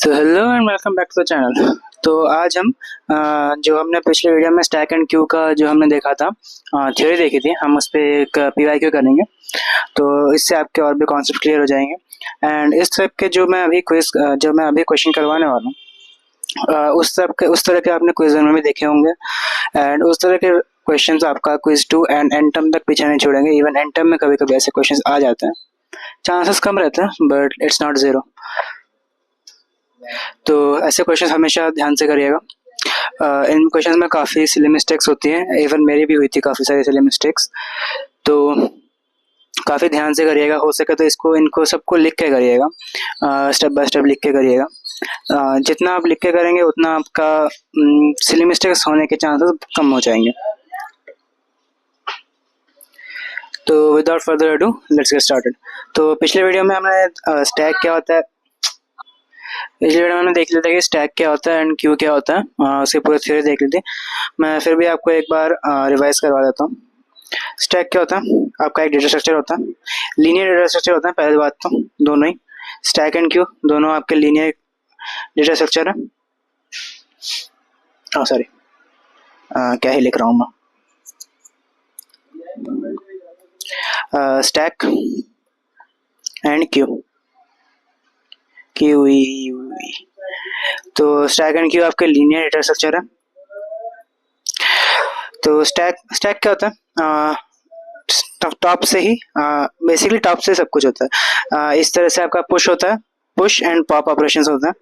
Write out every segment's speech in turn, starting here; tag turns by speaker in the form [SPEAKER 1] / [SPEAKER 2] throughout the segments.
[SPEAKER 1] तो hello and welcome back to the channel. तो आज हम जो हमने पिछले वीडियो में स्टैक एंड क्यू का जो हमने देखा था, थ्योरी देखी थी, हम उस पर एक पीवाईक्यू करेंगे। तो इससे आपके और भी कॉन्सेप्ट क्लियर हो जाएंगे। एंड इस टाइप के जो मैं अभी क्वेश्चन करवाने वाला हूँ, उस तरह के आपने क्विज में भी देखे होंगे। एंड उस तरह के क्वेश्चंस आपका क्विज 2 एंड एंड टर्म तक पीछे नहीं छोड़ेंगे। इवन एंड टर्म में कभी कभी ऐसे क्वेश्चंस आ जाते हैं, चांसेस कम रहते हैं बट इट्स नॉट ज़ीरो। तो ऐसे क्वेश्चन हमेशा ध्यान से करिएगा। इन क्वेश्चंस में काफ़ी सिली मिस्टेक्स होती हैं, इवन मेरी भी हुई थी काफ़ी सारी सिली मिस्टेक्स। तो काफ़ी ध्यान से करिएगा, हो सके तो इनको सबको लिख के करिएगा, स्टेप बाय स्टेप लिख के करिएगा। जितना आप लिख के करेंगे उतना आपका सिली मिस्टेक्स होने के चांसेस कम हो जाएंगे। तो without further ado let's get started. तो पिछले वीडियो में हमने स्टैक क्या होता है, पिछले वीडियो में हमने देख लिया था कि स्टैक क्या होता है एंड क्यू क्या होता है, उसकी पूरी थ्योरी देख ली थी। मैं फिर भी आपको एक बार रिवाइज करवा देता हूँ। स्टैक क्या होता है, आपका एक डेटा स्ट्रक्चर होता है, लीनियर डेटा स्ट्रक्चर होता है। पहली बात तो दोनों ही स्टैक एंड क्यू दोनों आपके लीनियर डेटा स्ट्रक्चर है। सॉरी, क्या ही लिख रहा हूँ मैं। स्टैक एंड क्यू, तो स्टैक एंड क्यू आपके लीनियर डेटा स्ट्रक्चर है। तो स्टैक क्या होता है, टॉप से ही बेसिकली टॉप से सब कुछ होता है। इस तरह से आपका पुश होता है, पुश एंड पॉप ऑपरेशंस होते हैं।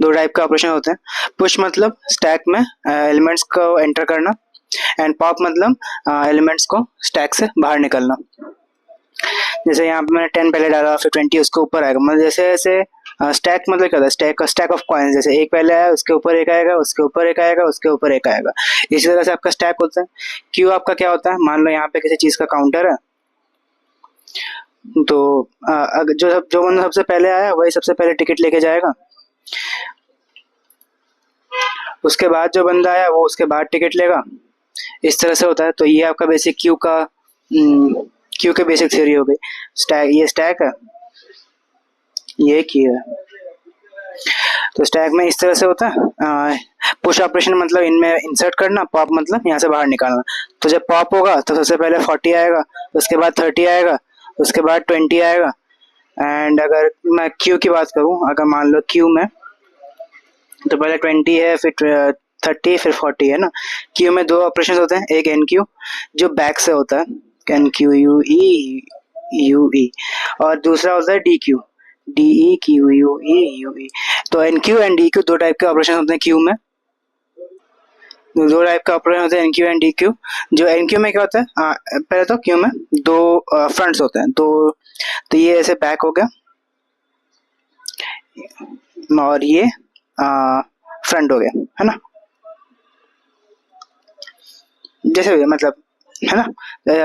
[SPEAKER 1] दो टाइप का ऑपरेशन होते हैं। पुश मतलब स्टैक में एलिमेंट्स को एंटर करना, एंड पॉप मतलब एलिमेंट्स को स्टैक से बाहर निकलना। जैसे यहाँ पे मैंने 10 पहले डाला, फिर 20 उसके ऊपर आएगा। मतलब जैसे जैसे स्टैक मतलब क्या होता है, स्टैक ऑफ कॉइन्स। जैसे एक पहले आया, उसके ऊपर एक आएगा, उसके ऊपर एक आएगा, उसके ऊपर एक आएगा। इसी तरह से आपका स्टैक होता है। क्यू आपका क्या होता है, मान लो यहाँ पे किसी चीज का काउंटर है, तो जो बंदा सबसे पहले आया वही सबसे पहले टिकट लेके जाएगा। उसके बाद जो बंदा आया वो उसके बाद टिकट लेगा। इस तरह से होता है। तो ये आपका बेसिक क्यू के बेसिक थ्योरी हो गई। ये स्टैक है, ये क्यू है। तो स्टैक में इस तरह से होता है। पुश ऑपरेशन मतलब इनमें इंसर्ट करना, पॉप मतलब यहाँ से बाहर निकालना। तो जब पॉप होगा तो सबसे पहले 40 आएगा, उसके बाद 30 आएगा, उसके बाद 20 आएगा। एंड अगर मैं क्यू की बात करूँ, अगर मान लो क्यू में तो पहले 20 है, फिर 30, फिर 40 है ना। क्यू में दो ऑपरेशन होते हैं, एक एन क्यू जो बैक से होता है, एन क्यू यू ई, और दूसरा होता है D Q, D E Q U E. तो N Q and D Q दो टाइप के ऑपरेशन होते हैं क्यू में। दो टाइप का ऑपरेशन होते हैं N Q and D Q. जो एन क्यू में क्या होता है, पहले तो क्यू में दो फ्रंट्स होते हैं। तो ये ऐसे बैक हो गया और ये फ्रंट हो गया, है ना। जैसे मतलब, है ना,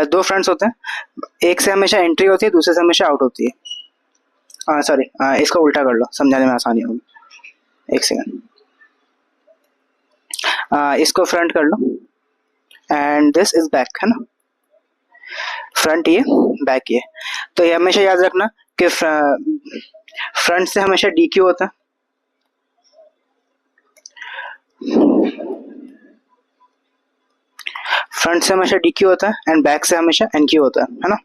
[SPEAKER 1] दो फ्रंट्स होते हैं। एक से हमेशा एंट्री होती है, दूसरे से हमेशा आउट होती है। सॉरी, इसको उल्टा कर लो, समझाने में आसानी होगी। एक सेकंड, इसको फ्रंट कर लो एंड दिस इज बैक, है ना। फ्रंट ये, बैक ये। तो ये हमेशा याद रखना कि फ्रंट से हमेशा डी क्यू होता है, फ्रंट से हमेशा डी क्यू होता है एंड बैक से हमेशा एन क्यू होता है ना।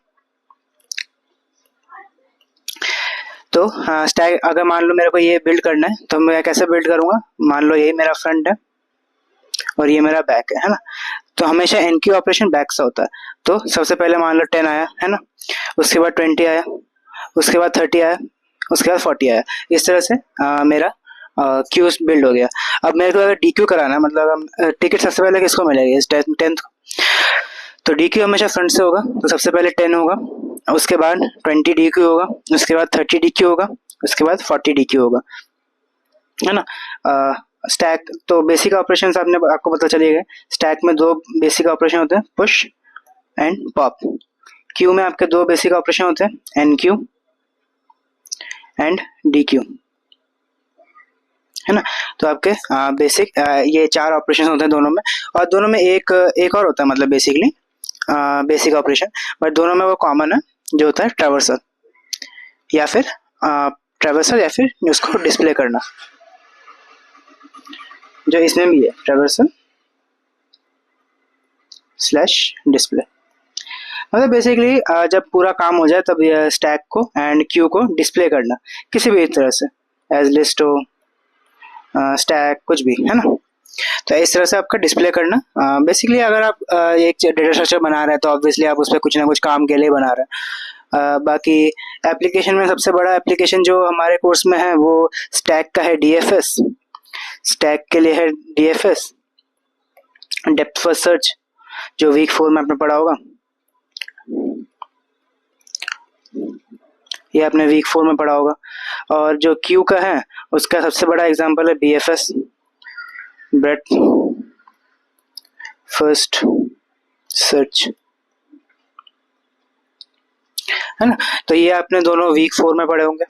[SPEAKER 1] तो स्टैक अगर मान लो मेरे को ये बिल्ड करना है तो मैं कैसे बिल्ड करूंगा, मान लो ये मेरा फ्रंट है और ये मेरा बैक है ना। तो हमेशा एन क्यू ऑपरेशन बैक से होता है। तो सबसे पहले मान लो 10 आया, है ना, उसके बाद 20 आया, उसके बाद 30 आया, उसके बाद 40 आया। इस तरह से मेरा क्यू बिल्ड हो गया। अब मेरे को अगर डी क्यू कराना है, मतलब टिकट सबसे पहले किसको मिलेगी, इस 10th को। तो डी क्यू हमेशा फ्रंट से होगा। तो सबसे पहले 10 होगा, उसके बाद 20 डी क्यू होगा, उसके बाद 30 डी क्यू होगा, उसके बाद 40 डी क्यू होगा, है ना। स्टैक तो बेसिक ऑपरेशंस आपको पता चले गए। स्टैक में दो बेसिक ऑपरेशन होते हैं, पुश एंड पॉप। क्यू में आपके दो बेसिक ऑपरेशन होते हैं, N Q and D Q, है ना। तो आपके बेसिक ये चार ऑपरेशन होते हैं दोनों में। और दोनों में एक और होता है, मतलब बेसिकली बेसिक ऑपरेशन, बट दोनों में वो कॉमन है, जो होता है ट्रैवर्सल या फिर उसको डिस्प्ले करना। जो इसमें भी है, ट्रैवर्सल स्लैश डिस्प्ले। मतलब बेसिकली जब पूरा काम हो जाए तब स्टैक को एंड क्यू को डिस्प्ले करना किसी भी तरह से, एज लिस्ट हो, स्टैक, कुछ भी, है ना। तो इस तरह से आपका डिस्प्ले करना। बेसिकली अगर आप एक डेटा स्ट्रक्चर बना रहे हैं तो ऑब्वियसली आप उस पर कुछ ना कुछ काम के लिए बना रहे हैं। बाकी एप्लीकेशन में सबसे बड़ा एप्लीकेशन जो हमारे कोर्स में है वो स्टैक का है, डीएफएस। स्टैक के लिए है डीएफएस, डेप्थ फर्स्ट सर्च, जो वीक 4 में आपने पढ़ा होगा। ये आपने वीक 4 में पढ़ा होगा। और जो क्यू का है उसका सबसे बड़ा एग्जांपल है बीएफएस, ब्रेथ फर्स्ट सर्च, है ना। तो ये आपने दोनों वीक 4 में पढ़े होंगे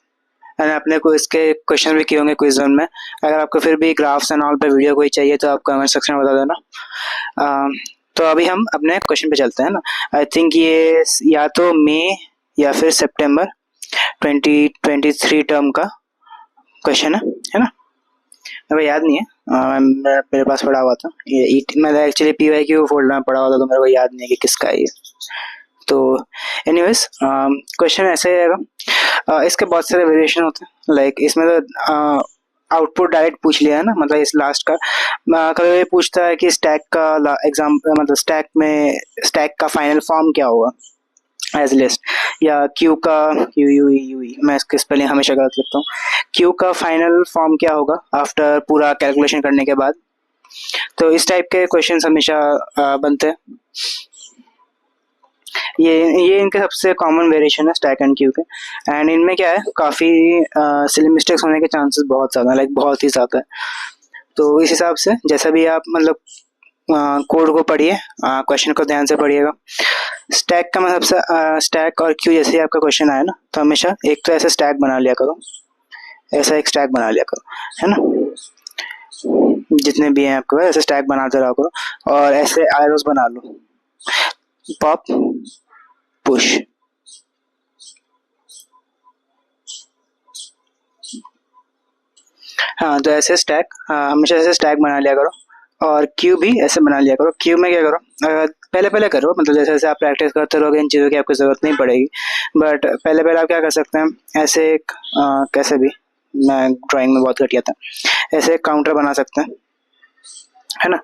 [SPEAKER 1] एंड आपने को इसके क्वेश्चन भी किए होंगे क्विज वन में। अगर आपको फिर भी ग्राफ्स एंड ऑल पे वीडियो कोई चाहिए तो आप कमेंट सेक्शन में बता देना। तो अभी हम अपने क्वेश्चन पे चलते हैं ना। आई थिंक ये या तो मई या फिर सितंबर 2023 टर्म का क्वेश्चन है ना। मेरे को याद नहीं है, मेरे पास पढ़ा हुआ था ये, मैं एक्चुअली पीवाईक्यू फोल्डर में पढ़ा हुआ था तो मेरे को याद नहीं है कि किसका है ये। तो एनीवेज क्वेश्चन ऐसे रहेगा। इसके बहुत सारे वेरिएशन होते हैं, लाइक इसमें तो आउटपुट डायरेक्ट पूछ लिया है ना, मतलब इस लास्ट का कभी ये पूछता है कि स्टैक का एग्जाम, मतलब स्टैक का फाइनल फॉर्म क्या होगा एज लिस्ट, या क्यू का यू मैं इसके स्पेलिंग हमेशा गलत लिखता हूँ, क्यू का फाइनल फॉर्म क्या होगा आफ्टर पूरा कैलकुलेशन करने के बाद। तो इस टाइप के क्वेश्चंस हमेशा बनते हैं। ये इनके सबसे कॉमन वेरिएशन है स्टैक एंड क्यू के। एंड इनमें क्या है, काफ़ी सिली मिस्टेक्स होने के चांसेस बहुत ज़्यादा, लाइक बहुत ही ज़्यादा है। तो इस हिसाब से जैसा भी आप मतलब कोड को पढ़िए, क्वेश्चन को ध्यान से पढ़िएगा। स्टैक का मतलब स्टैक और क्यू जैसे ही आपका क्वेश्चन आया ना तो हमेशा एक तो ऐसे स्टैक बना लिया करो, ऐसा एक स्टैक बना लिया करो, है ना। जितने भी हैं आपके पास ऐसे स्टैक बनाते रहो करो और ऐसे आयरोस बना लो, पॉप पुश। हाँ, तो ऐसे स्टैक हमेशा ऐसे स्टैक बना लिया करो। और क्यू भी ऐसे बना लिया करो। क्यू में क्या करो, पहले पहले करो, मतलब जैसे जैसे आप प्रैक्टिस करते रहोगे इन चीज़ों की आपको ज़रूरत नहीं पड़ेगी। बट पहले पहले आप क्या कर सकते हैं, ऐसे एक कैसे भी, मैं ड्राइंग में बहुत घटिया था, ऐसे एक काउंटर बना सकते हैं, है ना।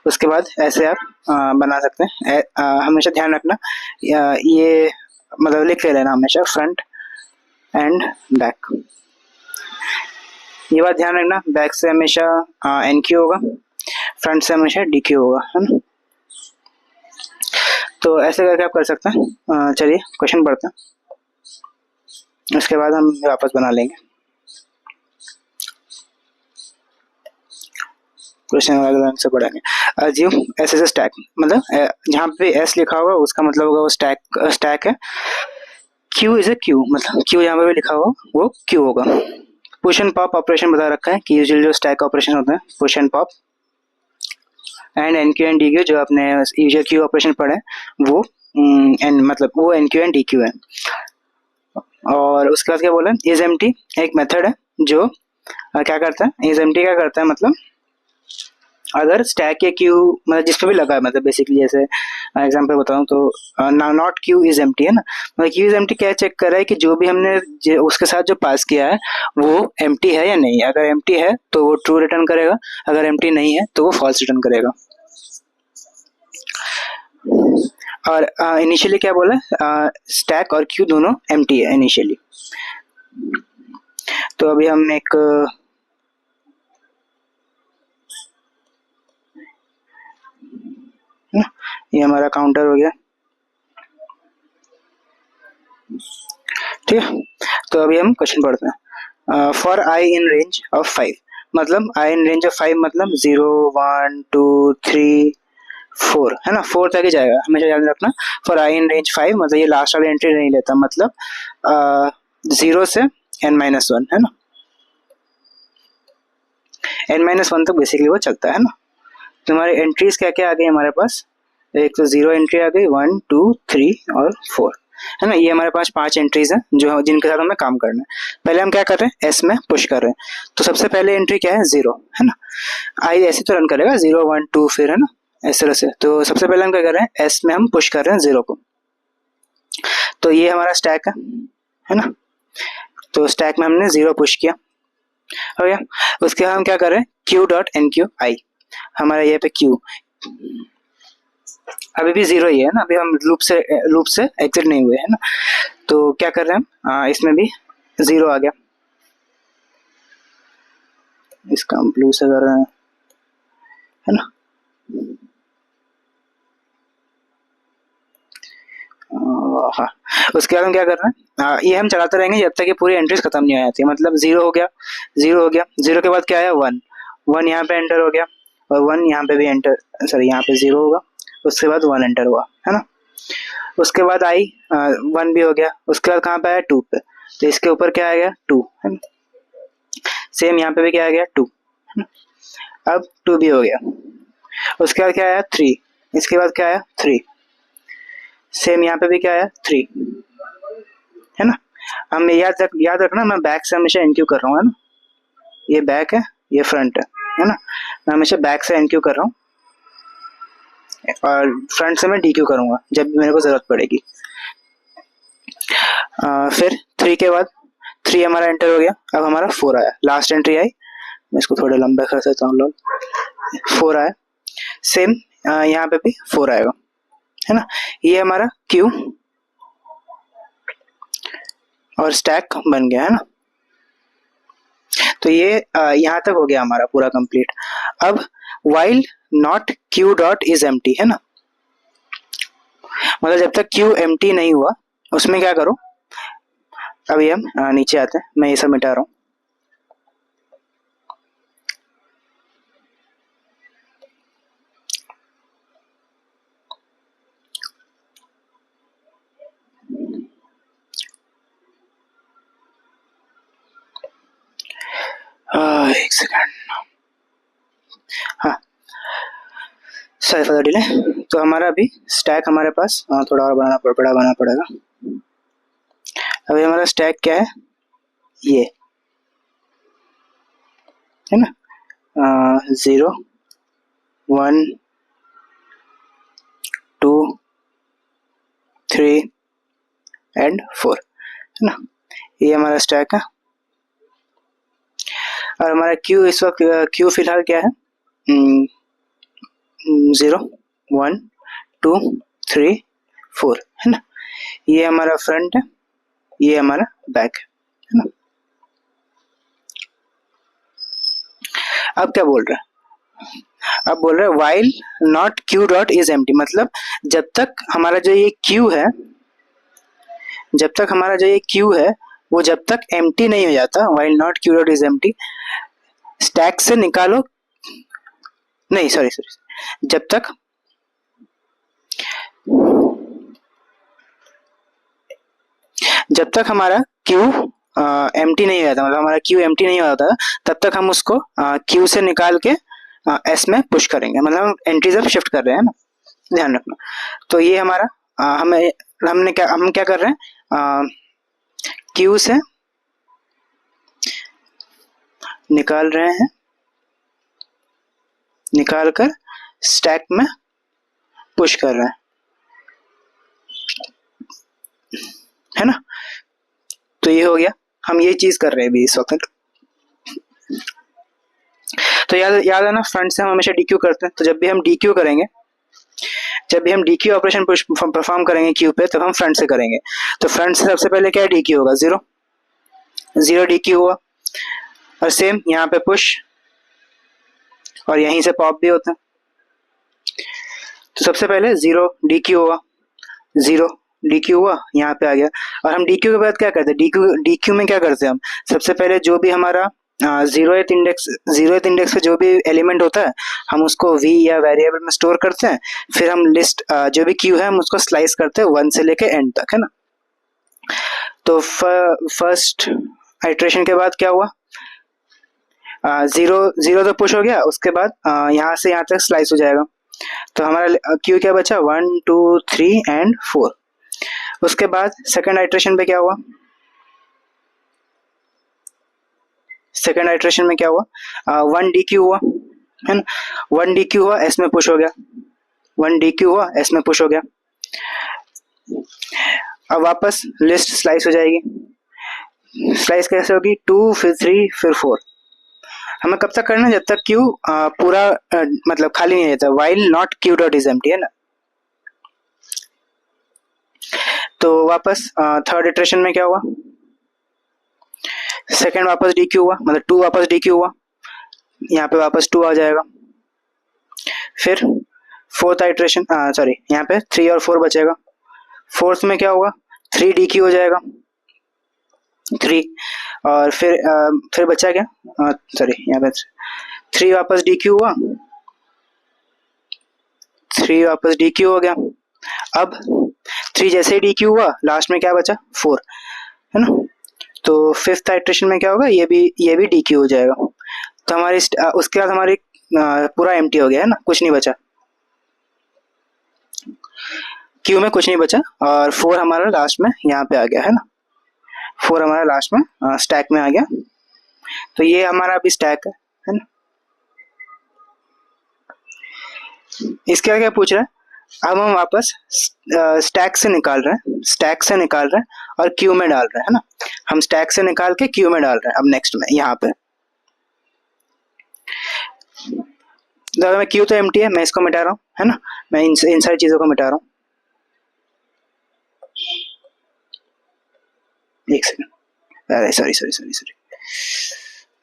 [SPEAKER 1] उसके बाद ऐसे आप बना सकते हैं। हमेशा ध्यान रखना ये मतलब लिख लेना हमेशा फ्रंट एंड बैक। ये बात ध्यान रखना, बैक से हमेशा एन क्यू होगा, फ्रंट से हमेशा डी क्यू होगा, है ना। तो ऐसे करके आप कर सकते हैं। चलिए क्वेश्चन पढ़ते हैं, उसके बाद हम वापस बना लेंगे क्वेश्चन, अलग अलग से पढ़ेंगे। अज्यूम एस एस स्टैक, मतलब जहाँ पे एस लिखा होगा उसका मतलब होगा वो स्टैक है। क्यू इज ए क्यू, मतलब क्यू जहाँ पे भी लिखा होगा वो क्यू होगा। पुश एंड पॉप ऑपरेशन बता रखा है कि यूजुअली जो स्टैक ऑपरेशन होते हैं push and pop, and N Q and D Q जो आपने यूजुअल क्यू ऑपरेशन पढ़े वो एन मतलब वो N Q and D Q है। और उसके बाद क्या बोला, इज एम्प्टी एक मेथड है जो क्या करता है, इज एम्प्टी क्या करता है, मतलब अगर स्टैक या क्यू मतलब जिस पे भी लगा है, मतलब बेसिकली जैसे एग्जांपल बताऊं तो नॉट क्यू इज एम्प्टी, है ना। मतलब क्यू इज एम्प्टी क्या चेक कर रहा है कि जो भी हमने उसके साथ जो पास किया है वो एम्प्टी है या नहीं। अगर एम्प्टी है तो वो ट्रू रिटर्न करेगा, अगर एम्प्टी नहीं है तो वो फॉल्स रिटर्न करेगा। और इनिशियली क्या बोला, स्टैक और क्यू दोनों एम्प्टी है इनिशियली। तो अभी हम एक ये हमारा काउंटर हो गया, ठीक है। तो अभी हम क्वेश्चन पढ़ते हैं। For I in range of 5, मतलब आई इन रेंज ऑफ 5 मतलब 0 1 2 3 4, है ना, 4 तक ही जाएगा, हमेशा याद रखना। फॉर आई इन रेंज 5 मतलब ये लास्ट वाला एंट्री नहीं लेता, मतलब 0 से n-1, है ना। n-1 तक बेसिकली वो चलता है ना। तो हमारे एंट्रीज क्या क्या आ गई हमारे पास, एक तो 0 एंट्री आ गई, 1 2 3 और 4। है ना। ये हमारे पास 5 एंट्रीज हैं जो जिनके साथ हमें काम करना है। पहले हम क्या कर रहे हैं, एस में पुश कर रहे हैं। तो सबसे पहले एंट्री क्या है, 0, है ना। आई ऐसे तो रन करेगा 0 1 2 फिर, है ना, इस तरह से। तो सबसे पहले हम क्या कर रहे हैं, एस में हम पुश कर रहे हैं 0 को। तो ये हमारा स्टैक है ना। तो स्टैक में हमने 0 पुश किया, हो गया। उसके बाद हम क्या कर रहे हैं, q dot enqueue i, हमारा ये पे क्यू अभी भी 0 ही है ना, अभी हम लूप से एग्जिट नहीं हुए, है ना। तो क्या कर रहे हैं हम, इसमें भी 0 आ गया। इसका हम ब्लू से कर रहे हैं, है ना। हाँ, उसके बाद हम क्या कर रहे हैं, ये हम चलाते रहेंगे जब तक ये पूरी एंट्रीज खत्म नहीं हो जाती। मतलब 0 हो गया, 0 हो गया, 0 के बाद क्या है, 1 1 यहाँ पे एंटर हो गया, और 1 यहाँ पे भी एंटर, सॉरी यहाँ पे 0 होगा, उसके बाद 1 एंटर हुआ, है ना। उसके बाद आई 1 भी हो गया, उसके बाद कहाँ पे आया, 2 पे। तो इसके ऊपर क्या आ गया, 2, है ना। सेम यहाँ पे भी क्या आ गया, 2, है ना। अब 2 भी हो गया, उसके बाद क्या आया, 3, इसके बाद क्या आया, 3, सेम यहाँ पे भी क्या आया, 3, है ना। हम याद रखना, मैं बैक से हमेशा एनक्यू कर रहा हूँ, है ना। ये बैक है, ये फ्रंट है ना। मैं हमेशा बैक से एनक्यू कर रहा हूँ और फ्रंट से मैं डीक्यू करूंगा जब भी मेरे को जरूरत पड़ेगी। फिर 3 के बाद 3 हमारा एंटर हो गया, अब हमारा 4 आया, लास्ट एंट्री आई। मैं इसको थोड़ा लंबा कर सकता हूँ लोग, 4 आया। सेम यहाँ पे भी 4 आएगा, है ना। ये हमारा क्यू और स्टैक बन गया, है ना। तो ये यहाँ तक हो गया हमारा पूरा कंप्लीट। अब while not q dot is empty, है ना। मतलब जब तक q एम्प्टी नहीं हुआ उसमें क्या करो, अभी हम नीचे आते हैं, मैं ये सब मिटा रहा हूँ। एक सेकंड, हाँ, सॉरी फॉर द डिले। तो हमारा अभी स्टैक हमारे पास थोड़ा और बनाना पड़ेगा। अभी हमारा स्टैक क्या है, ये है ना, 0 1 2 3 एंड 4, है ना। ये हमारा स्टैक है। और हमारा क्यू इस वक्त, क्यू फिलहाल क्या है, 0 1 2 3 4, है ना। ये हमारा फ्रंट है, ये हमारा बैक है ना। अब क्या बोल रहा है, अब बोल रहा है while not q dot is empty, मतलब जब तक हमारा जो ये q है, जब तक हमारा जो ये q है वो जब तक एम्प्टी नहीं हो जाता, while not q dot is empty, stack से निकालो, नहीं सॉरी, जब तक हमारा क्यू एम्प्टी नहीं हो जाता, मतलब हमारा क्यू एम्प्टी नहीं होता, तब तक हम उसको क्यू से निकाल के एस में पुश करेंगे। मतलब हम एंट्रीज अब शिफ्ट कर रहे हैं ना, ध्यान रखना। तो ये हमारा हम क्या कर रहे हैं, क्यू से निकाल रहे हैं, निकाल कर स्टैक में पुश कर रहे हैं, है ना। तो ये हो गया, हम ये चीज कर रहे हैं अभी इस वक्त। तो याद है ना, फ्रंट से हम हमेशा डीक्यू करते हैं। तो जब भी हम डीक्यू करेंगे, जब भी हम डीक्यू ऑपरेशन परफॉर्म करेंगे क्यू पे, तब हम फ्रंट से करेंगे। तो फ्रंट से सबसे पहले क्या डीक्यू होगा, 0 डीक्यू हुआ, और सेम यहाँ पे पुश, और यहीं से पॉप भी होता है। तो सबसे पहले 0 डीक्यू हुआ, 0 डीक्यू हुआ, यहाँ पे आ गया। और हम डीक्यू के बाद क्या करते हैं, डीक्यू में क्या करते हैं हम, सबसे पहले जो भी हमारा जीरोथ इंडेक्स पे जो भी एलिमेंट होता है हम उसको वी या वेरिएबल में स्टोर करते हैं। फिर हम लिस्ट जो भी क्यू है हम उसको स्लाइस करते हैं 1 से लेके एंड तक, है ना। तो फर्स्ट आइट्रेशन के बाद क्या हुआ, 0 तो पुश हो गया, उसके बाद यहाँ से यहाँ तक स्लाइस हो जाएगा। तो हमारा क्यू क्या बचा, 1 2 3 एंड 4। उसके बाद सेकेंड आइट्रेशन पे क्या हुआ, सेकेंड आइट्रेशन में क्या हुआ, 1 DQ हुआ, है ना, 1 DQ हुआ, एस में पुश हो गया, 1 DQ हुआ, एस में पुश हो गया। अब वापस लिस्ट स्लाइस हो जाएगी। स्लाइस कैसे होगी, 2 फिर 3 फिर 4। हमें कब तक करना है, जब तक क्यू पूरा मतलब खाली नहीं रहता, while not Q dot is empty, है ना। तो वापस थर्ड इटरेशन में क्या हुआ, सेकेंड वापस DQ हुआ, मतलब 2 वापस DQ हुआ, यहाँ पे वापस 2 आ जाएगा। फिर फोर्थ आइट्रेशन, सॉरी यहाँ पे 3 और 4 बचेगा। फोर्थ में क्या होगा, 3 DQ हो जाएगा, 3, और फिर बचा क्या, सॉरी यहाँ पे 3 वापस DQ हुआ, 3 वापस DQ हो गया। अब 3 जैसे ही DQ हुआ, लास्ट में क्या बचा, 4, है ना। तो फिफ्थ आइट्रेशन में क्या होगा, ये भी DQ हो जाएगा। तो हमारी उसके बाद हमारी पूरा एम्प्टी हो गया, है ना, कुछ नहीं बचा, क्यू में कुछ नहीं बचा, और 4 हमारा लास्ट में यहाँ पे आ गया, है ना, 4 हमारा लास्ट में स्टैक में आ गया। तो ये हमारा अभी स्टैक है ना। इसके आगे क्या पूछ रहा है, अब हम वापस स्टैक से निकाल रहे हैं, स्टैक से निकाल रहे हैं और क्यू में डाल रहे हैं, है ना। हम स्टैक से निकाल के क्यू में डाल रहे हैं। अब नेक्स्ट में यहाँ पे मैं क्यू तो एम्प्टी है, मैं इसको मिटा रहा हूँ, है ना, मैं इन सारी चीजों को मिटा रहा हूँ। एक सेकंड, अरे सॉरी सॉरी सॉरी सॉरी,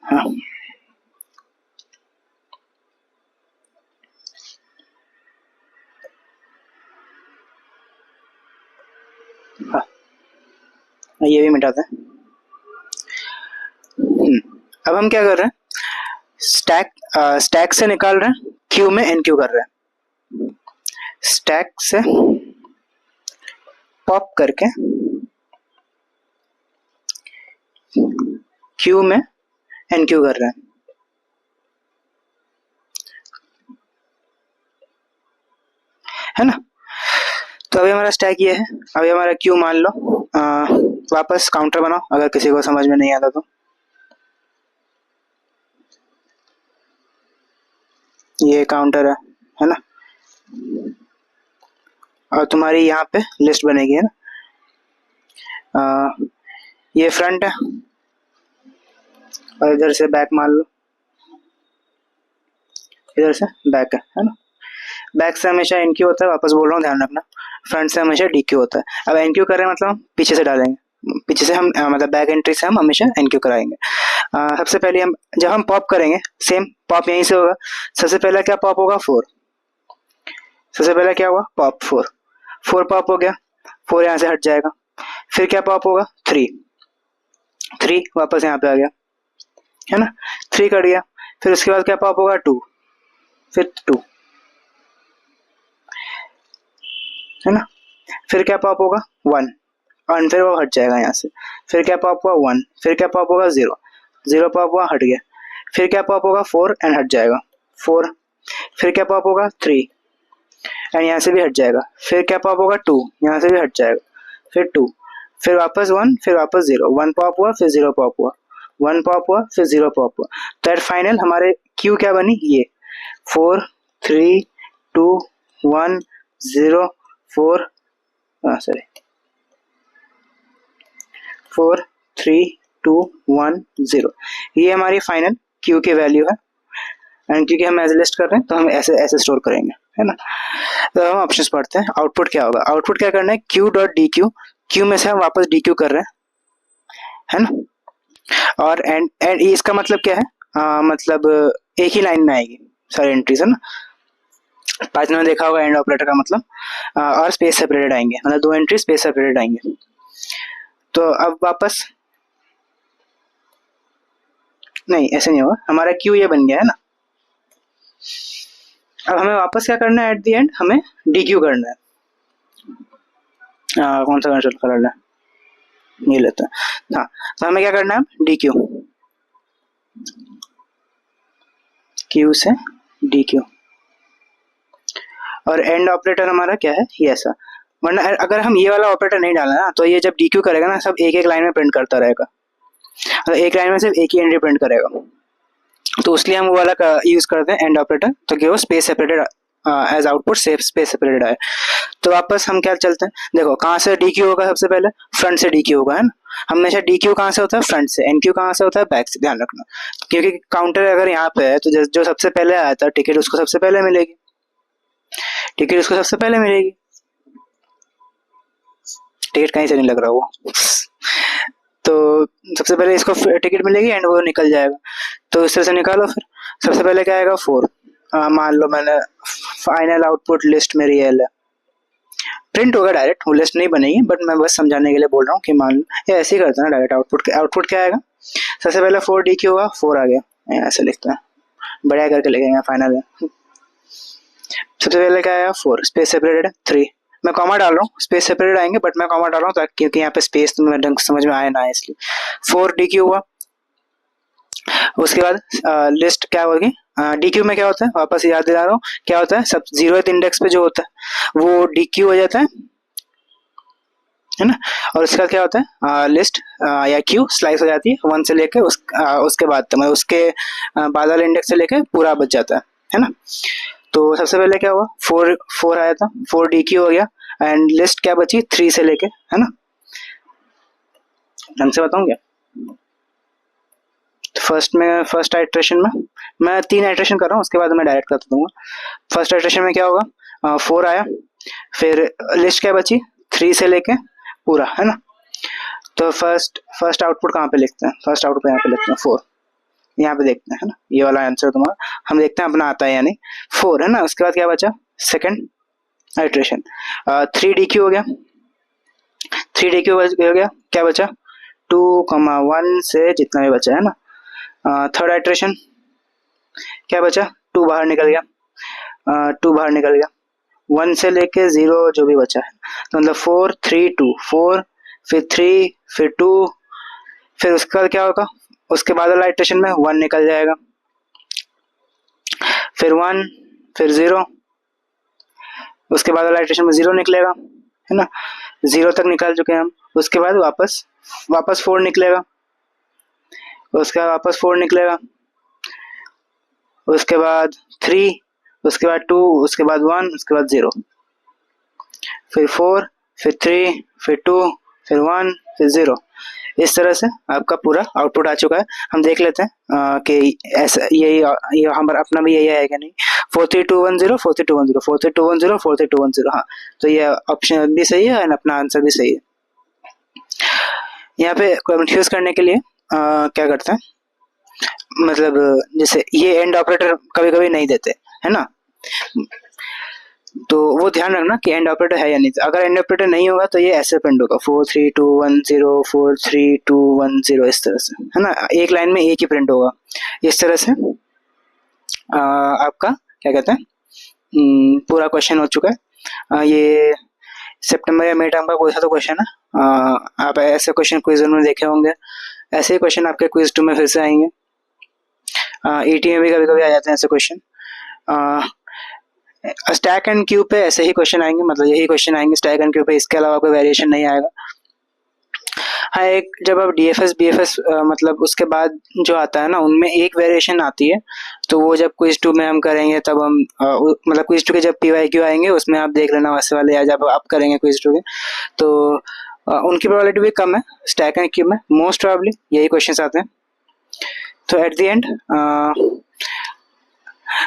[SPEAKER 1] हाँ हाँ, ये भी मिटाते हैं। अब हम क्या कर रहे हैं, स्टैक से निकाल रहे हैं, क्यू में एनक्यू कर रहे हैं, स्टैक से पॉप करके क्यू में एनक्यू कर रहे हैं, है ना। तो अभी हमारा स्टैक ये है। अभी हमारा क्यू मान लो, वापस काउंटर बनाओ अगर किसी को समझ में नहीं आता तो। ये काउंटर है ना, और तुम्हारी यहाँ पे लिस्ट बनेगी, है ना। ये फ्रंट है और इधर से बैक मान लो, इधर से बैक है ना। बैक से हमेशा एनक्यू होता है, वापस बोल रहा हूँ ध्यान रखना। फ्रंट से हमेशा DQ होता है। अब एनक्यू कर रहे हैं मतलब हम पीछे से डालेंगे, पीछे से हम मतलब बैक एंट्री से हम हमेशा एनक्यू कराएंगे। सबसे पहले हम जब हम पॉप करेंगे, सेम पॉप यहीं से होगा। सबसे पहला क्या पॉप होगा, 4। सबसे पहला क्या हुआ, पॉप 4 पॉप हो गया, 4 यहाँ से हट जाएगा। फिर क्या पॉप होगा, 3 वापस यहाँ पे आ गया, है ना, 3 कट गया। फिर उसके बाद क्या पॉप होगा, 2, फिर 2, है ना। फिर क्या पॉप होगा, 1, और फिर वो हट जाएगा यहाँ से। फिर क्या पॉप हुआ, 1, फिर क्या पॉप होगा, 0 पॉप हुआ, हट गया। फिर क्या पॉप होगा, 4 एंड हट जाएगा, 4। फिर क्या पॉप होगा, 3 एंड यहाँ से भी हट जाएगा। फिर क्या पॉप होगा, 2, यहाँ से भी हट जाएगा, फिर 2, फिर वापस 1, फिर वापस 0, 1 पॉप हुआ, फिर 0 पॉप हुआ, 1 पॉप हुआ, फिर 0 पॉप हुआ। तो एट फाइनल हमारे क्यू क्या बनी, ये 4 3 2 1 0 4, सॉरी 4 3 2 1 0, ये हमारी फाइनल क्यू की वैल्यू है। एंड क्योंकि हम एज लिस्ट कर रहे हैं तो हम ऐसे ऐसे स्टोर करेंगे, है ना। तो हम ऑप्शंस पढ़ते हैं। आउटपुट क्या होगा, आउटपुट क्या करना है, क्यू डॉट डी क्यू में से हम वापस DQ कर रहे हैं, है ना। और एंड इसका मतलब क्या है, मतलब एक ही लाइन में आएगी सारी एंट्रीज, है ना। पाइथन में देखा होगा एंड ऑपरेटर का मतलब, और स्पेस सेपरेटेड आएंगे, मतलब 2 एंट्री स्पेस सेपरेटेड आएंगे। तो अब वापस नहीं, ऐसे नहीं होगा, हमारा क्यू ये बन गया, है ना। अब हमें वापस क्या करना है, एट द एंड हमें DQ करना है। कौन सा कंट्रोल कर रहा है, ये लेता है, हाँ। तो हमें क्या करना है, DQ, क्यू से DQ, और एंड ऑपरेटर हमारा क्या है, ये ऐसा, वरना अगर हम ये वाला ऑपरेटर नहीं डाला ना, तो ये जब DQ करेगा ना, सब एक एक लाइन में प्रिंट करता रहेगा, मतलब एक लाइन में सिर्फ एक ही एंट्री प्रिंट करेगा। तो इसलिए हम वो वाला यूज करते हैं एंड ऑपरेटर, तो कि वो space separated as output space separated आए। तो वापस हम क्या चलते हैं, देखो कहाँ से DQ होगा, सबसे पहले फ्रंट से DQ होगा, है ना। हमेशा DQ कहाँ से होता है, फ्रंट से। NQ कहाँ से होता है, बैक से। ध्यान रखना, क्योंकि काउंटर अगर यहाँ पे है तो जो सबसे पहले आया था टिकट उसको सबसे पहले मिलेगी, टिकट उसको सबसे पहले मिलेगी। टिकट कहीं से नहीं लग रहा वो तो सबसे पहले इसको टिकट मिलेगी एंड वो निकल जाएगा। तो इस तरह से निकालो। फिर सबसे पहले क्या आएगा, 4। मान लो मैंने फाइनल आउटपुट लिस्ट मेरी है, प्रिंट होगा डायरेक्ट, वो लिस्ट नहीं बनेगी, बट मैं बस समझाने के लिए बोल रहा हूँ कि मान लो ये ऐसे ही करते हैं ना डायरेक्ट। आउटपुट क्या आएगा, सबसे पहले 4 DQ होगा, 4 आ गया, ऐसे लिखते हैं, बढ़िया करके लिखेंगे फाइनल में। सबसे पहले क्या आएगा, 4, स्पेस सेपरेटेड 3, मैं कॉमा डाल रहा हूँ, स्पेस सेपरेटेड आएंगे बट मैं कॉमा डाल रहा हूँ ताकि, क्योंकि यहाँ पे स्पेस तो मैं ढंग से समझ में आए ना, इसलिए 4 DQ हुआ। उसके बाद लिस्ट क्या होगी, DQ में क्या होता है, वापस याद दिला रहा हूँ, क्या होता है, सब 0th इंडेक्स पे जो होता है वो DQ हो जाता है ना। और उसके बाद क्या होता है, लिस्ट या क्यू स्लाइस हो जाती है 1 से लेके उसके बाद मतलब उसके बाद वाले इंडेक्स से लेके पूरा बच जाता है ना। तो सबसे पहले क्या हुआ, 4 आया था, 4 DQ हो गया एंड लिस्ट क्या बची, 3 से लेके, है ना। ढंग से बताऊं क्या, फर्स्ट आइट्रेशन में मैं 3 आइट्रेशन कर रहा हूँ, उसके बाद मैं डायरेक्ट कर दूंगा। फर्स्ट आइट्रेशन में क्या होगा, 4 आया, फिर लिस्ट क्या बची, 3 से लेके पूरा, है ना। तो फर्स्ट आउटपुट कहाँ पे लिखते हैं, फर्स्ट आउटपुट यहाँ पे लिखते हैं 4, यहाँ पे देखते हैं, है ना। ये वाला आंसर तुम्हारा, हम देखते हैं अपना आता है या नहीं, 4 है ना। उसके बाद क्या बचा, सेकंड आइट्रेशन, 3 DQ हो गया, 3 DQ हो गया, क्या बचा 2,1 से जितना भी बचा, है ना। थर्ड आइट्रेशन क्या बचा, 2 बाहर निकल गया, 2 बाहर निकल गया, 1 से लेके 0 जो भी बचा है, तो मतलब 4 3 2, 4 फिर 3 फिर 2, फिर उसके बाद क्या होगा, उसके बाद वाला आइट्रेशन में 1 निकल जाएगा, फिर 1 फिर 0, उसके बाद वाला आइट्रेशन में 0 निकलेगा, है ना। 0 तक निकाल चुके हैं हम। उसके बाद वापस 4 निकलेगा, उसके बाद वापस 4 निकलेगा, उसके बाद 3, उसके बाद 2, उसके बाद 1, उसके बाद 0, फिर 4 फिर 3 फिर 2 फिर 1 फिर 0। इस तरह से आपका पूरा आउटपुट आ चुका है। हम देख लेते हैं कि ऐसा यही हमारा अपना भी यही आएगा नहीं, 43210 43210 43210 43210। हाँ, तो ये ऑप्शन भी सही है और अपना आंसर भी सही है। यहाँ पे कंफ्यूज करने के लिए क्या करते हैं, मतलब जैसे ये एंड ऑपरेटर कभी कभी नहीं देते, है ना। तो वो ध्यान रखना कि एंड ऑपरेटर है या नहीं। अगर एंड ऑपरेटर नहीं होगा तो ये ऐसे प्रिंट होगा 43210 43210, इस तरह से, है ना। एक लाइन में एक ही प्रिंट होगा। इस तरह से आपका क्या कहते हैं पूरा क्वेश्चन हो चुका है। ये सितंबर या मई टर्म का कोई सा तो क्वेश्चन है। आप ऐसे क्वेश्चन क्विज में देखे होंगे, ऐसे ही क्वेश्चन आपके क्विज 2 में फिर से आएंगे। ET में भी कभी कभी आ जाते हैं ऐसे क्वेश्चन। स्टैक एंड क्यू पे ऐसे ही क्वेश्चन आएंगे, मतलब यही क्वेश्चन आएंगे स्टैक एंड क्यू पे, इसके अलावा कोई वेरिएशन नहीं आएगा। हाँ, एक जब आप DFS BFS मतलब उसके बाद जो आता है ना, उनमें एक वेरिएशन आती है, तो वो जब क्विज 2 में हम करेंगे तब हम मतलब क्विज 2 के जब PYQ आएंगे उसमें आप देख लेना वैसे वाले, या जब आप करेंगे क्विज 2 के तो उनकी प्रोबेबिलिटी भी कम है। स्टैक एंड क्यू में मोस्ट प्रोबेबली यही क्वेश्चन आते हैं। तो एट द एंड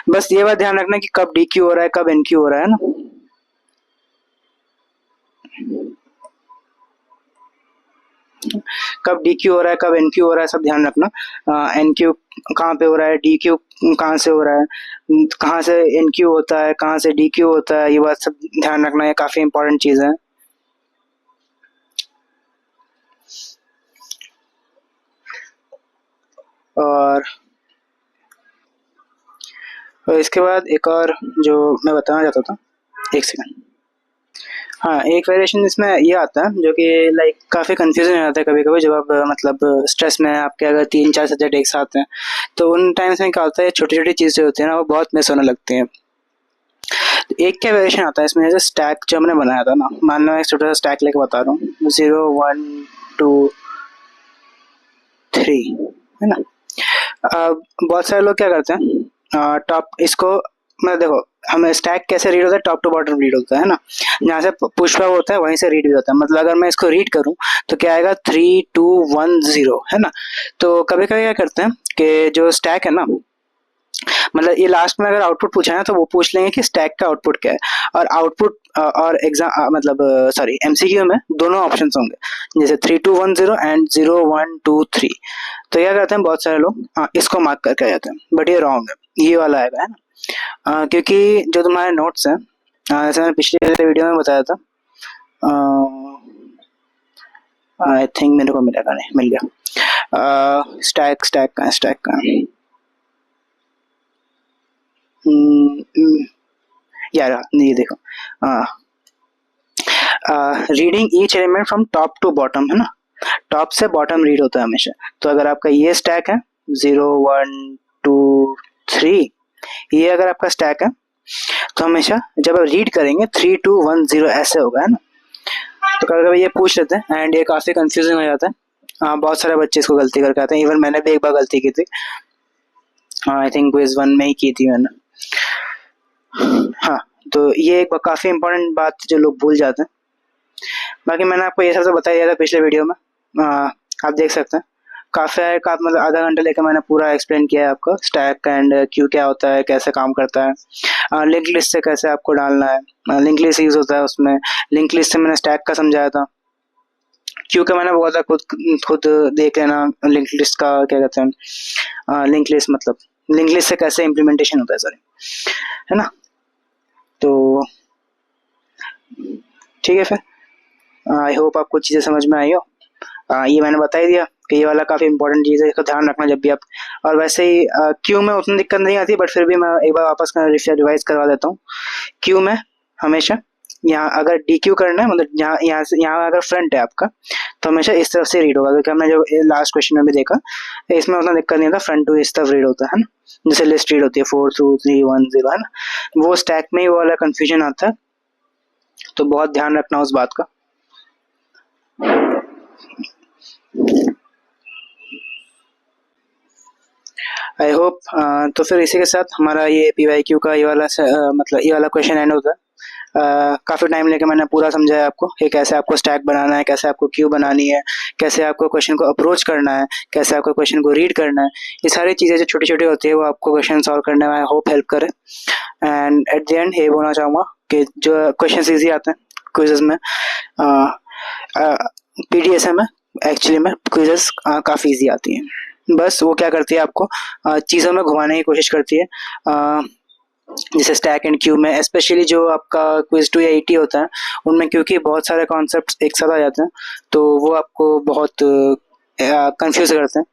[SPEAKER 1] बस ये बात ध्यान रखना कि कब DQ हो रहा है कब NQ हो रहा है ना। कब DQ हो रहा है कब NQ हो रहा है सब ध्यान रखना। NQ कहाँ पे हो रहा है, DQ कहाँ से हो रहा है, कहाँ से NQ होता है, कहाँ से DQ होता है, ये बात सब ध्यान रखना, ये काफी इंपॉर्टेंट चीज है। और इसके बाद एक और जो मैं बताना चाहता था, एक सेकंड। हाँ, एक वेरिएशन इसमें ये आता है जो कि लाइक काफ़ी कंफ्यूजन हो जाता है कभी कभी, जब आप मतलब स्ट्रेस में आपके अगर 3-4 सब्जेक्ट एक साथ हैं, तो उन टाइम्स में क्या होता है छोटी छोटी चीज़ें होती हैं ना वो बहुत मिस होने लगती हैं। तो एक क्या वेरिएशन आता है इसमें, जैसे स्टैक जो हमने बनाया था ना, मान लो एक छोटा सा स्टैक लेके बता रहा हूँ, 0 1 2 3, है ना। बहुत सारे लोग क्या करते हैं, टॉप इसको, मतलब देखो हमें स्टैक कैसे रीड होता है, टॉप टू बॉटम रीड होता है ना, जहाँ से पुश बैक होता है वहीं से रीड भी होता है। मतलब अगर मैं इसको रीड करूँ तो क्या आएगा, 3 2 1 0, है ना। तो कभी कभी क्या करते हैं कि जो स्टैक है ना, मतलब ये लास्ट में अगर आउटपुट पूछा है तो वो पूछ लेंगे कि स्टैक का आउटपुट क्या है, और आउटपुट और एग्जाम मतलब सॉरी एमसीक्यू में दोनों ऑप्शंस होंगे, जैसे 3 2 1 0 एंड 0 1 2 3। तो क्या करते हैं बहुत सारे लोग, इसको मार्क करके आ जाते हैं, बट ये रॉन्ग है, ये वाला आएगा, है ना। क्योंकि जो तुम्हारे नोट्स हैं, जैसे मैंने पिछले वीडियो में बताया था, आई थिंक मेरे को मिलेगा, नहीं मिल गया, स्टैक स्टैक का स्टैक का यार ये देखो, reading each element from top to bottom, है ना, टॉप से बॉटम रीड होता है हमेशा। तो अगर आपका ये स्टैक है 0 1 2 3, ये अगर आपका स्टैक है तो हमेशा जब आप रीड करेंगे 3 2 1 0 ऐसे होगा, है ना। तो कभी कभी ये पूछ लेते हैं एंड ये काफ़ी कंफ्यूजिंग हो जाता है। बहुत सारे बच्चे इसको गलती करके आते हैं, इवन मैंने भी एक बार गलती की थी, आई थिंक क्विज 1 में ही की थी मैंने। हाँ, तो ये एक काफ़ी इंपॉर्टेंट बात जो लोग भूल जाते हैं। बाकी मैंने आपको ये सबसे बता दिया था पिछले वीडियो में, आप देख सकते हैं, काफ़ी मतलब आधा घंटा लेकर मैंने पूरा एक्सप्लेन किया है आपको, स्टैक एंड क्यू क्या होता है, कैसे काम करता है, लिंक लिस्ट से कैसे आपको डालना है, लिंक लिस्ट यूज़ होता है उसमें, लिंक लिस्ट से मैंने स्टैक का समझाया था, क्यू का मैंने बोला था खुद खुद देख लेना, लिंक लिस्ट का क्या कहते हैं, लिंक लिस्ट मतलब लिंक लिस्ट से कैसे इम्प्लीमेंटेशन होता है, सॉरी, है ना। तो ठीक है फिर, आई होप आपको चीज़ें समझ में आई हो। ये मैंने बता ही दिया कि ये वाला काफ़ी इंपॉर्टेंट चीज़ है, इसका ध्यान रखना जब भी आप, और वैसे ही क्यू में उतनी दिक्कत नहीं आती, बट फिर भी मैं एक बार वापस रिवाइज करवा देता हूँ। क्यू में हमेशा यहाँ अगर डी क्यू करना है, मतलब यहाँ से यहाँ अगर फ्रंट है आपका, तो हमेशा इस तरफ से रीड होगा, क्योंकि हमने जो लास्ट क्वेश्चन में भी देखा, इसमें उतना दिक्कत नहीं होता, फ्रंट टू इस तरफ रीड होता है ना, जैसे लिस्ट रीड होती है 4 2 3 1 0, है ना। वो स्टैक में ही वो वाला कन्फ्यूजन आता है, तो बहुत ध्यान रखना उस बात का। आई होप, तो फिर इसी के साथ हमारा ये PYQ का ये वाला मतलब ये वाला क्वेश्चन एंड होता है। काफ़ी टाइम लेके मैंने पूरा समझाया आपको कि कैसे आपको स्टैक बनाना है, कैसे आपको क्यू बनानी है, कैसे आपको क्वेश्चन को अप्रोच करना है, कैसे आपको क्वेश्चन को रीड करना है। ये सारी चीज़ें जो छोटी छोटी होती है वो आपको क्वेश्चन सॉल्व करने में आई होप हेल्प करे। एंड एट द एंड ये बोलना चाहूँगा कि जो क्वेश्चन ईजी आते हैं क्विजेज में, PDSA में एक्चुअली में क्विजेस काफ़ी ईजी आती हैं। बस वो क्या करती है, आपको चीज़ों में घुमाने की कोशिश करती है, जैसे स्टैक एंड क्यू में स्पेशली जो आपका क्विज 2 या 80 होता है, उनमें क्योंकि बहुत सारे कॉन्सेप्ट्स एक साथ आ जाते हैं, तो वो आपको बहुत कंफ्यूज करते हैं।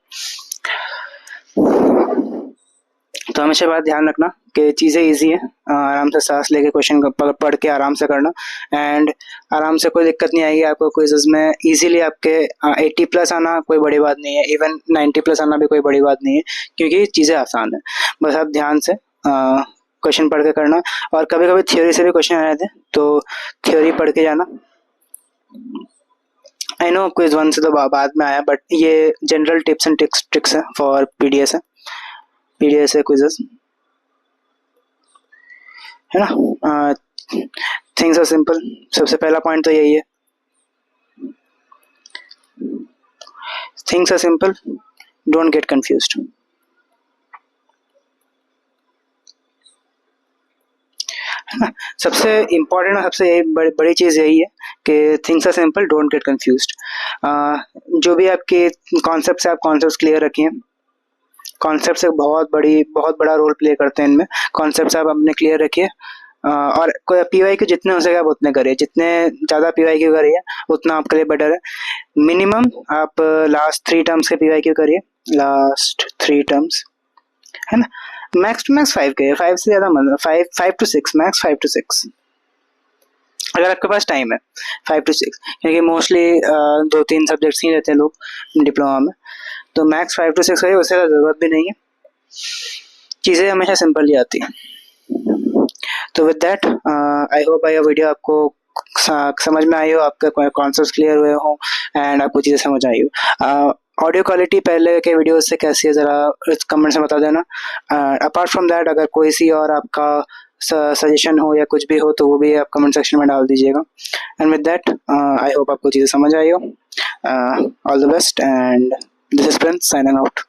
[SPEAKER 1] तो हमेशा बात ध्यान रखना कि चीज़ें इजी है, आराम से सांस लेके क्वेश्चन पढ़ के आराम से करना, एंड आराम से, कोई दिक्कत नहीं आएगी आपको क्विजेज में। इजीली आपके 80 प्लस आना कोई बड़ी बात नहीं है, इवन 90 प्लस आना भी कोई बड़ी बात नहीं है, क्योंकि चीज़ें आसान है। बस आप ध्यान से क्वेश्चन पढ़ के करना, और कभी कभी थ्योरी से भी क्वेश्चन आए थे तो थ्योरी पढ़ के जाना। आई नो क्विज 1 से तो बाद में आया, बट ये जनरल टिप्स एंड ट्रिक्स है फॉर PDSA क्विजेस, है ना। थिंग्स आर सिंपल, सबसे पहला पॉइंट तो यही है, things are simple, don't get confused, है ना। सबसे इम्पोर्टेंट, सबसे यही बड़ी चीज़ यही है कि things are simple, don't get confused. जो भी आपके कॉन्सेप्ट्स है, आप कॉन्सेप्ट्स क्लियर रखिए, कॉन्सेप्ट्स एक बहुत बड़ा रोल प्ले करते हैं इनमें। कॉन्सेप्ट्स आप अपने क्लियर रखिए, और कोई PYQ जितने हो सके आप उतने करिए, जितने ज़्यादा PYQ करिए उतना आपके लिए बेटर है। मिनिमम आप लास्ट 3 टर्म्स के PYQ करिए, लास्ट 3 टर्म्स, है ना। मैक्स टू मैक्स 5 के, 5 से ज़्यादा मतलब 5 to 6, मैक्स 5 to 6, अगर आपके पास टाइम है 5 to 6, क्योंकि मोस्टली 2-3 सब्जेक्ट्स ही रहते हैं लोग डिप्लोमा में, तो मैक्स 5 to 6 है, उससे ज़रूरत भी नहीं है, चीज़ें हमेशा सिंपल ही आती हैं। तो विद दैट आई होप ये वीडियो आपको समझ में आई हो, आपके कॉन्सेप्ट क्लियर हुए हो एंड आपको चीज़ें समझ आई हो। ऑडियो क्वालिटी पहले के वीडियो से कैसी है ज़रा कमेंट्स में बता देना। अपार्ट फ्रॉम दैट अगर कोई सी और आपका सजेशन हो या कुछ भी हो तो वो भी आप कमेंट सेक्शन में डाल दीजिएगा। And with that I hope आपको चीज़ें समझ आई हो। All the best and this is Prince signing out.